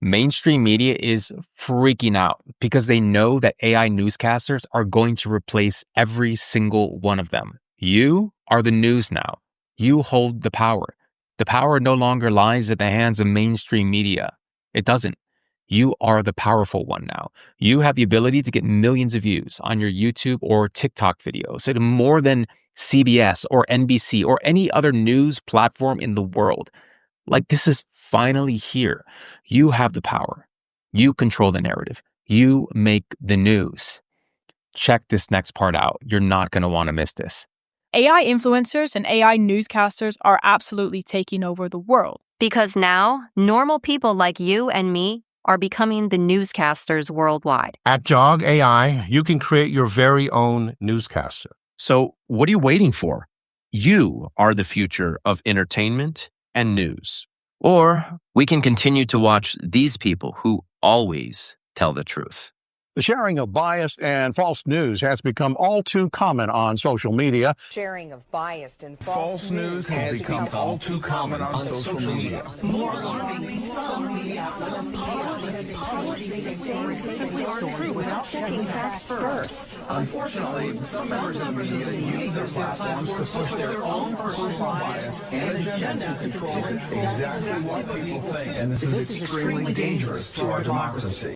Mainstream media is freaking out because they know that AI newscasters are going to replace every single one of them. You are the news now. You hold the power. The power no longer lies in the hands of mainstream media. It doesn't. You are the powerful one now. You have the ability to get millions of views on your YouTube or TikTok videos. It more than CBS or NBC or any other news platform in the world. Like, this is finally here. You have the power. You control the narrative. You make the news. Check this next part out. You're not going to want to miss this. AI influencers and AI newscasters are absolutely taking over the world. Because now, normal people like you and me are becoming the newscasters worldwide. At Jogg AI, you can create your very own newscaster. So, what are you waiting for? You are the future of entertainment and news. Or we can continue to watch these people who always tell the truth. The sharing of biased and false news has become all too common on social media. Sharing of biased and false news has become all too common on social media. More alarming, some media outlets simply aren't true without checking facts first. Unfortunately, some members of the media use their platforms to push their own personal bias and agenda to control exactly what people think. And this is extremely dangerous to our democracy.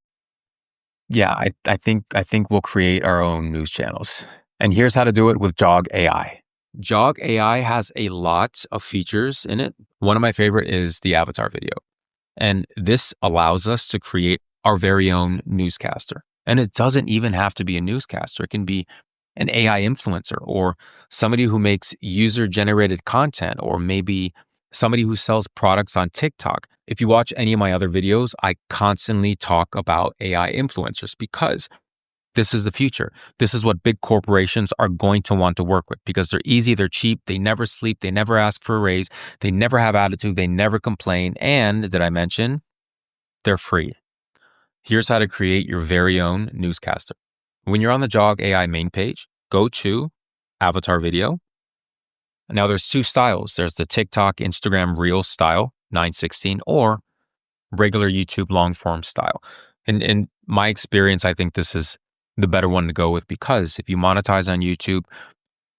Yeah, I think we'll create our own news channels. And here's how to do it with Jogg AI. Jogg AI has a lot of features in it. One of my favorite is the avatar video. And this allows us to create our very own newscaster. And it doesn't even have to be a newscaster. It can be an AI influencer or somebody who makes user-generated content, or maybe somebody who sells products on TikTok. If you watch any of my other videos, I constantly talk about AI influencers because this is the future. This is what big corporations are going to want to work with because they're easy, they're cheap, they never sleep, they never ask for a raise, they never have attitude, they never complain, and, did I mention, they're free. Here's how to create your very own newscaster. When you're on the Jogg AI main page, go to Avatar Video. Now there's two styles. There's the TikTok, Instagram Reels style, 916, or regular YouTube long form style. And in my experience, I think this is the better one to go with because if you monetize on YouTube,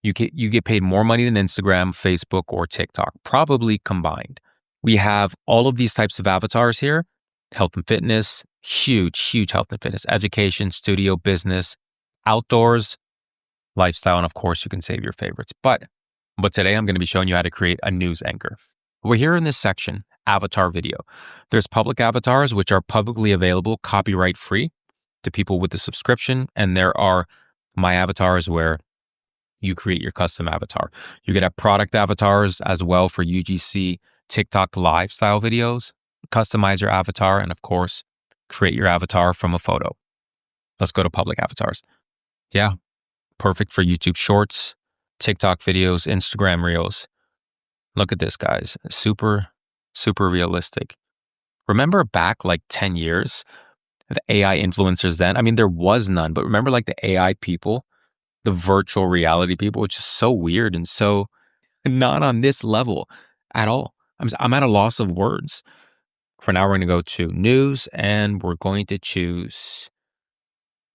you get paid more money than Instagram, Facebook, or TikTok, probably combined. We have all of these types of avatars here. Health and fitness, huge health and fitness, education, studio, business, outdoors, lifestyle, and of course you can save your favorites. But today I'm going to be showing you how to create a news anchor. We're here in this section, avatar video. There's public avatars, which are publicly available, copyright free to people with the subscription. And there are my avatars where you create your custom avatar. You can have product avatars as well for UGC, TikTok live style videos, customize your avatar, and of course, create your avatar from a photo. Let's go to public avatars. Yeah, perfect for YouTube shorts, TikTok videos, Instagram reels. Look at this, guys. Super realistic. Remember back like 10 years, the AI influencers then? I mean, there was none, but remember like the AI people, the virtual reality people, which is so weird and so not on this level at all. I'm at a loss of words. For now, we're going to go to news and we're going to choose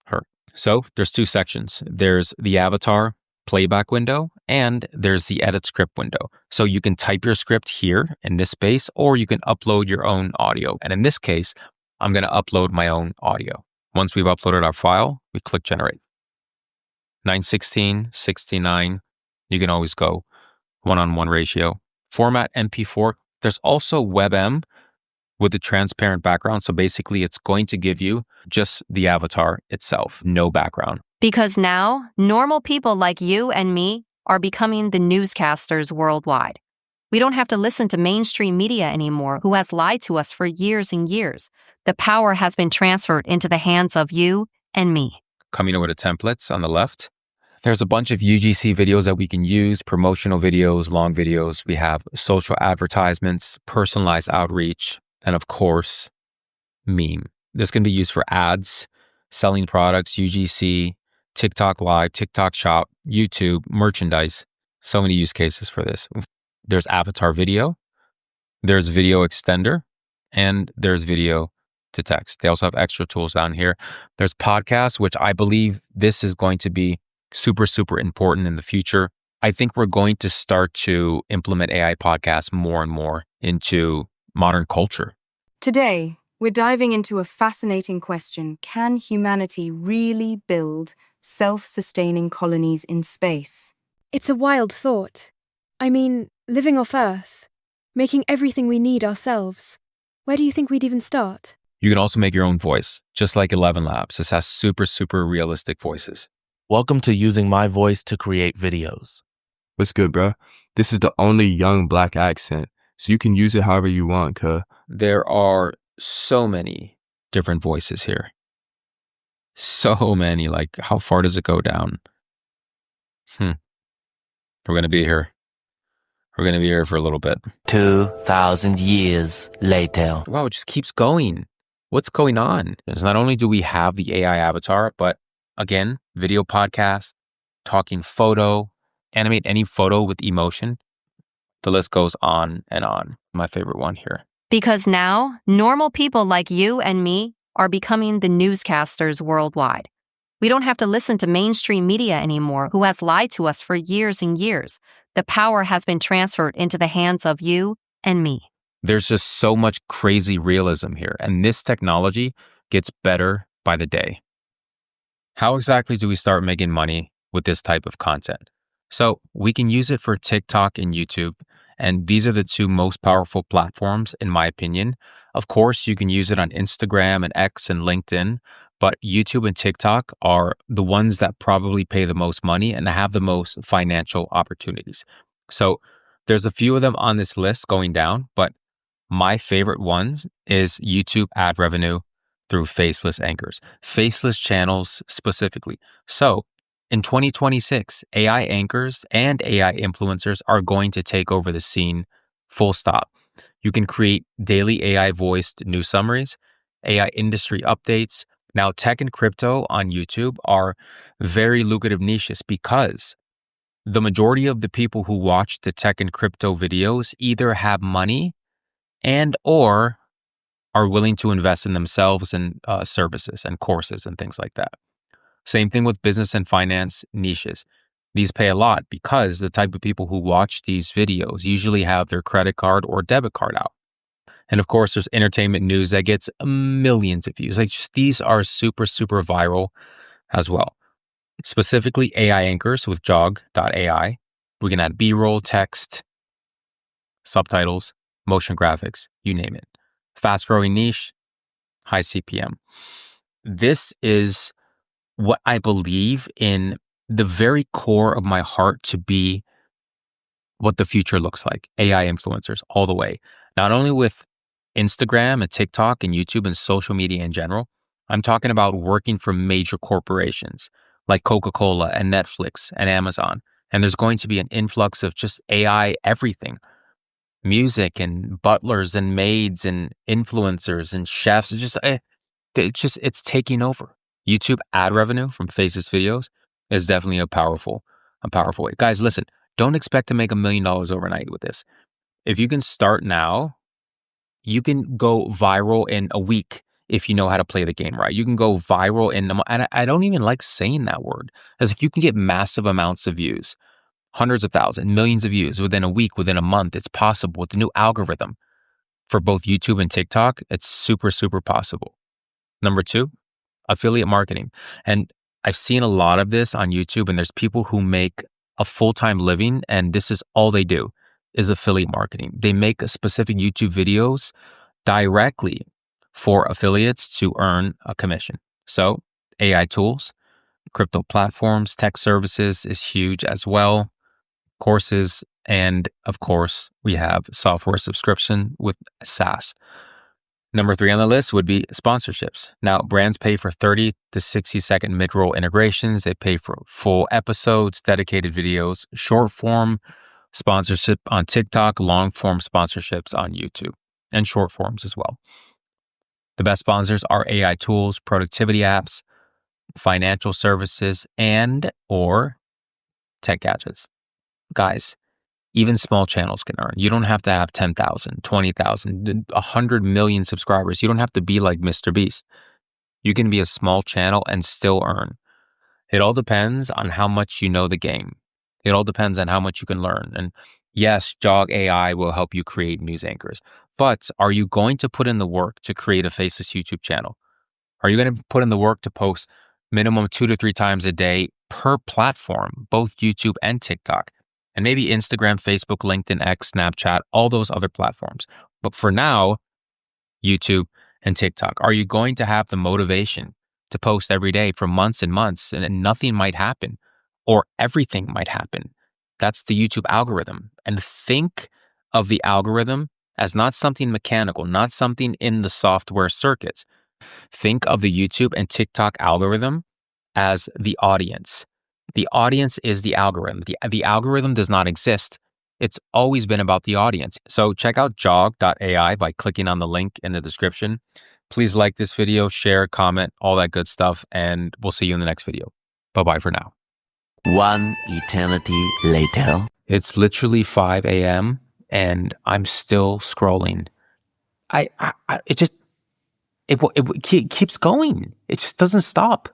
her. So there's two sections. There's the avatar playback window and there's the edit script window. So you can type your script here in this space or you can upload your own audio. And in this case, I'm going to upload my own audio. Once we've uploaded our file, we click generate. 916, 69, you can always go 1:1 ratio. Format MP4. There's also WebM with the transparent background. So basically it's going to give you just the avatar itself, no background. Because now, normal people like you and me are becoming the newscasters worldwide. We don't have to listen to mainstream media anymore who has lied to us for years and years. The power has been transferred into the hands of you and me. Coming over to templates on the left, there's a bunch of UGC videos that we can use, promotional videos, long videos. We have social advertisements, personalized outreach, and of course, meme. This can be used for ads, selling products, UGC, TikTok Live, TikTok Shop, YouTube, merchandise. So many use cases for this. There's avatar video, there's video extender, and there's video to text. They also have extra tools down here. There's podcasts, which I believe this is going to be super, super important in the future. I think we're going to start to implement AI podcasts more and more into modern culture. Today, we're diving into a fascinating question. Can humanity really build self-sustaining colonies in space? It's a wild thought. I mean, living off Earth, making everything we need ourselves. Where do you think we'd even start? You can also make your own voice, just like 11 Labs. This has super, super realistic voices. Welcome to using my voice to create videos. What's good, bro? This is the only young black accent, so you can use it however you want, cuh. There are so many different voices here. So many. Like, how far does it go down? We're going to be here. We're going to be here for a little bit. 2,000 years later. Wow, it just keeps going. What's going on? Because not only do we have the AI avatar, but again, video podcast, talking photo, animate any photo with emotion. The list goes on and on. My favorite one here. Because now, normal people like you and me are becoming the newscasters worldwide. We don't have to listen to mainstream media anymore who has lied to us for years and years. The power has been transferred into the hands of you and me. There's just so much crazy realism here, and this technology gets better by the day. How exactly do we start making money with this type of content? So we can use it for TikTok and YouTube, and these are the two most powerful platforms, in my opinion. Of course, you can use it on Instagram and X and LinkedIn, but YouTube and TikTok are the ones that probably pay the most money and have the most financial opportunities. So there's a few of them on this list going down, but my favorite ones is YouTube ad revenue through faceless anchors, faceless channels specifically. So in 2026, AI anchors and AI influencers are going to take over the scene, full stop. You can create daily AI voiced news summaries, AI industry updates. Now, tech and crypto on YouTube are very lucrative niches because the majority of the people who watch the tech and crypto videos either have money and or are willing to invest in themselves and services and courses and things like that. Same thing with business and finance niches. These pay a lot because the type of people who watch these videos usually have their credit card or debit card out. And of course, there's entertainment news that gets millions of views. Like, just, these are super, super viral as well. Specifically, AI anchors with Jogg AI. We can add B-roll, text, subtitles, motion graphics, you name it. Fast growing niche, high CPM. This is what I believe in the very core of my heart to be what the future looks like. AI influencers all the way. Not only with Instagram and TikTok and YouTube and social media in general. I'm talking about working for major corporations like Coca-Cola and Netflix and Amazon. And there's going to be an influx of just AI everything. Music and butlers and maids and influencers and chefs. It's taking over. YouTube ad revenue from Faceless videos is definitely a powerful way. Guys, listen, don't expect to make $1 million overnight with this. If you can start now, you can go viral in a week if you know how to play the game right. You can go viral in and I don't even like saying that word. It's like you can get massive amounts of views, hundreds of thousands, millions of views within a week, within a month. It's possible with the new algorithm for both YouTube and TikTok. It's super, super possible. Number 2, affiliate marketing. And I've seen a lot of this on YouTube, and there's people who make a full-time living, and this is all they do is affiliate marketing. They make specific YouTube videos directly for affiliates to earn a commission. So AI tools, crypto platforms, tech services is huge as well, courses, and of course, we have software subscription with SaaS. Number 3 on the list would be sponsorships. Now, brands pay for 30 to 60-second mid-roll integrations. They pay for full episodes, dedicated videos, short form sponsorship on TikTok, long form sponsorships on YouTube, and short forms as well. The best sponsors are AI tools, productivity apps, financial services, and or tech gadgets. Guys, Even small channels can earn. You don't have to have 10,000, 20,000, 100 million subscribers. You don't have to be like Mr. Beast. You can be a small channel and still earn. It all depends on how much you know the game. It all depends on how much you can learn. And yes, Jogg AI will help you create news anchors. But are you going to put in the work to create a Faceless YouTube channel? Are you going to put in the work to post minimum 2 to 3 times a day per platform, both YouTube and TikTok? And maybe Instagram, Facebook, LinkedIn, X, Snapchat, all those other platforms. But for now, YouTube and TikTok. Are you going to have the motivation to post every day for months and months and nothing might happen or everything might happen? That's the YouTube algorithm. And think of the algorithm as not something mechanical, not something in the software circuits. Think of the YouTube and TikTok algorithm as the audience. The audience is the algorithm. The algorithm does not exist. It's always been about the audience. So check out Jogg AI by clicking on the link in the description. Please like this video, share, comment, all that good stuff, and we'll see you in the next video. Bye-bye for now. One eternity later. It's literally 5 a.m. and I'm still scrolling. It keeps going. It just doesn't stop.